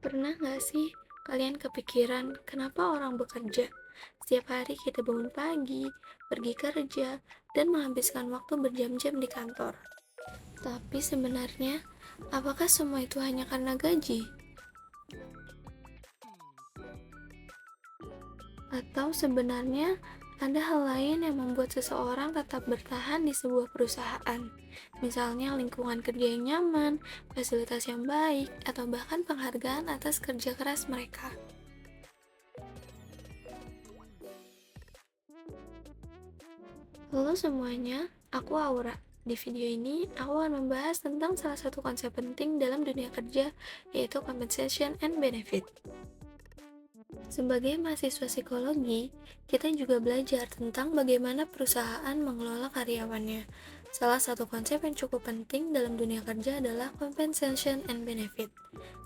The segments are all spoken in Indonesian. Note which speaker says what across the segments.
Speaker 1: Pernah nggak sih kalian kepikiran kenapa orang bekerja? Setiap hari kita bangun pagi, pergi kerja, dan menghabiskan waktu berjam-jam di kantor. Tapi sebenarnya, apakah semua itu hanya karena gaji? Atau sebenarnya ada hal lain yang membuat seseorang tetap bertahan di sebuah perusahaan? Misalnya lingkungan kerja yang nyaman, fasilitas yang baik, atau bahkan penghargaan atas kerja keras mereka. Halo semuanya, aku Aura. Di video ini, aku akan membahas tentang salah satu konsep penting dalam dunia kerja, yaitu compensation and benefit. Sebagai mahasiswa psikologi, kita juga belajar tentang bagaimana perusahaan mengelola karyawannya. Salah satu konsep yang cukup penting dalam dunia kerja adalah compensation and benefit.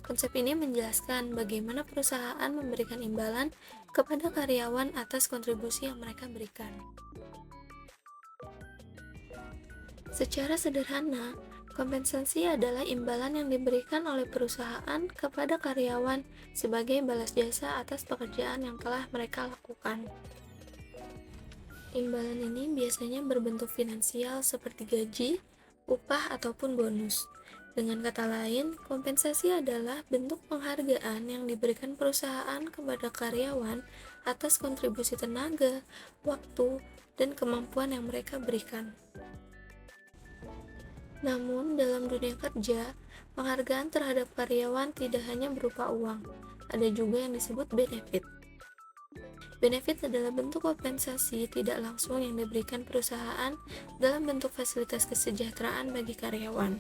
Speaker 1: Konsep ini menjelaskan bagaimana perusahaan memberikan imbalan kepada karyawan atas kontribusi yang mereka berikan. Secara sederhana, kompensasi adalah imbalan yang diberikan oleh perusahaan kepada karyawan sebagai balas jasa atas pekerjaan yang telah mereka lakukan. Imbalan ini biasanya berbentuk finansial seperti gaji, upah, ataupun bonus. Dengan kata lain, kompensasi adalah bentuk penghargaan yang diberikan perusahaan kepada karyawan atas kontribusi tenaga, waktu, dan kemampuan yang mereka berikan. Namun, dalam dunia kerja, penghargaan terhadap karyawan tidak hanya berupa uang, ada juga yang disebut benefit. Benefit adalah bentuk kompensasi tidak langsung yang diberikan perusahaan dalam bentuk fasilitas kesejahteraan bagi karyawan.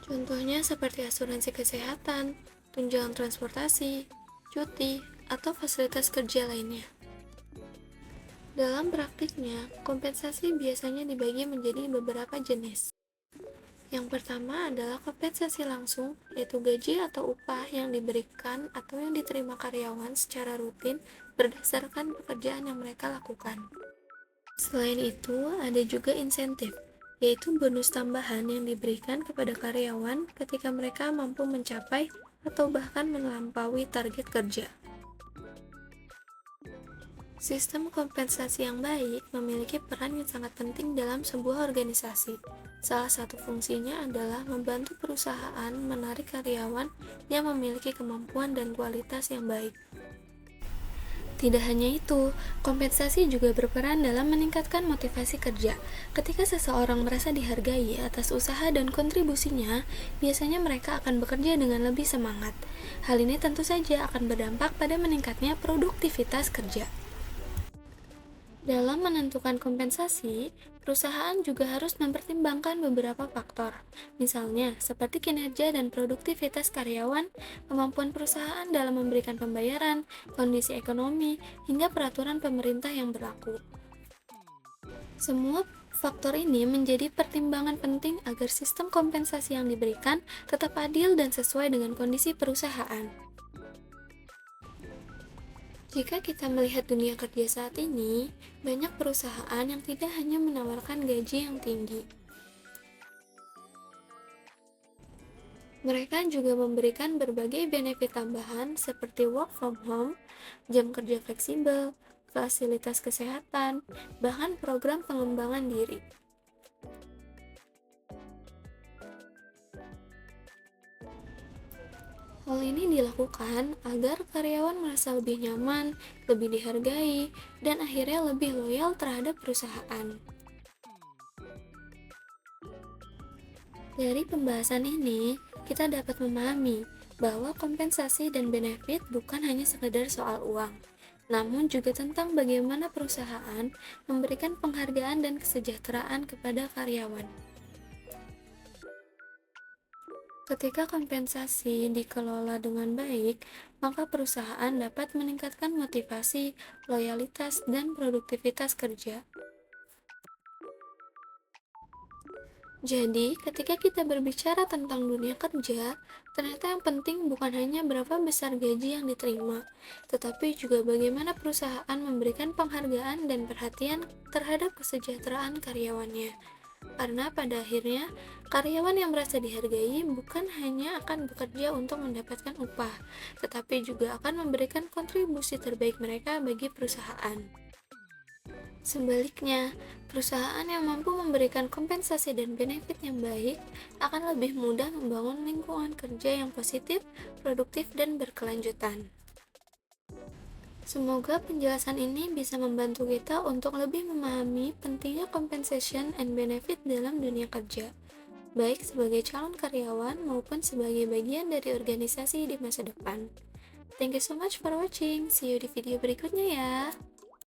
Speaker 1: Contohnya seperti asuransi kesehatan, tunjangan transportasi, cuti, atau fasilitas kerja lainnya. Dalam praktiknya, kompensasi biasanya dibagi menjadi beberapa jenis. Yang pertama adalah kompensasi langsung, yaitu gaji atau upah yang diberikan atau yang diterima karyawan secara rutin berdasarkan pekerjaan yang mereka lakukan. Selain itu, ada juga insentif, yaitu bonus tambahan yang diberikan kepada karyawan ketika mereka mampu mencapai atau bahkan melampaui target kerja. Sistem kompensasi yang baik memiliki peran yang sangat penting dalam sebuah organisasi. Salah satu fungsinya adalah membantu perusahaan menarik karyawan yang memiliki kemampuan dan kualitas yang baik. Tidak hanya itu, kompensasi juga berperan dalam meningkatkan motivasi kerja. Ketika seseorang merasa dihargai atas usaha dan kontribusinya, biasanya mereka akan bekerja dengan lebih semangat. Hal ini tentu saja akan berdampak pada meningkatnya produktivitas kerja. Dalam menentukan kompensasi, perusahaan juga harus mempertimbangkan beberapa faktor, misalnya seperti kinerja dan produktivitas karyawan, kemampuan perusahaan dalam memberikan pembayaran, kondisi ekonomi, hingga peraturan pemerintah yang berlaku. Semua faktor ini menjadi pertimbangan penting agar sistem kompensasi yang diberikan tetap adil dan sesuai dengan kondisi perusahaan. Jika kita melihat dunia kerja saat ini, banyak perusahaan yang tidak hanya menawarkan gaji yang tinggi. Mereka juga memberikan berbagai benefit tambahan seperti work from home, jam kerja fleksibel, fasilitas kesehatan, bahkan program pengembangan diri. Hal ini dilakukan agar karyawan merasa lebih nyaman, lebih dihargai, dan akhirnya lebih loyal terhadap perusahaan. Dari pembahasan ini, kita dapat memahami bahwa kompensasi dan benefit bukan hanya sekedar soal uang, namun juga tentang bagaimana perusahaan memberikan penghargaan dan kesejahteraan kepada karyawan. Ketika kompensasi dikelola dengan baik, maka perusahaan dapat meningkatkan motivasi, loyalitas, dan produktivitas kerja. Jadi, ketika kita berbicara tentang dunia kerja, ternyata yang penting bukan hanya berapa besar gaji yang diterima, tetapi juga bagaimana perusahaan memberikan penghargaan dan perhatian terhadap kesejahteraan karyawannya. Karena pada akhirnya, karyawan yang merasa dihargai bukan hanya akan bekerja untuk mendapatkan upah, tetapi juga akan memberikan kontribusi terbaik mereka bagi perusahaan. Sebaliknya, perusahaan yang mampu memberikan kompensasi dan benefit yang baik akan lebih mudah membangun lingkungan kerja yang positif, produktif, dan berkelanjutan. Semoga penjelasan ini bisa membantu kita untuk lebih memahami pentingnya compensation and benefit dalam dunia kerja, baik sebagai calon karyawan maupun sebagai bagian dari organisasi di masa depan. Thank you so much for watching. See you di video berikutnya ya.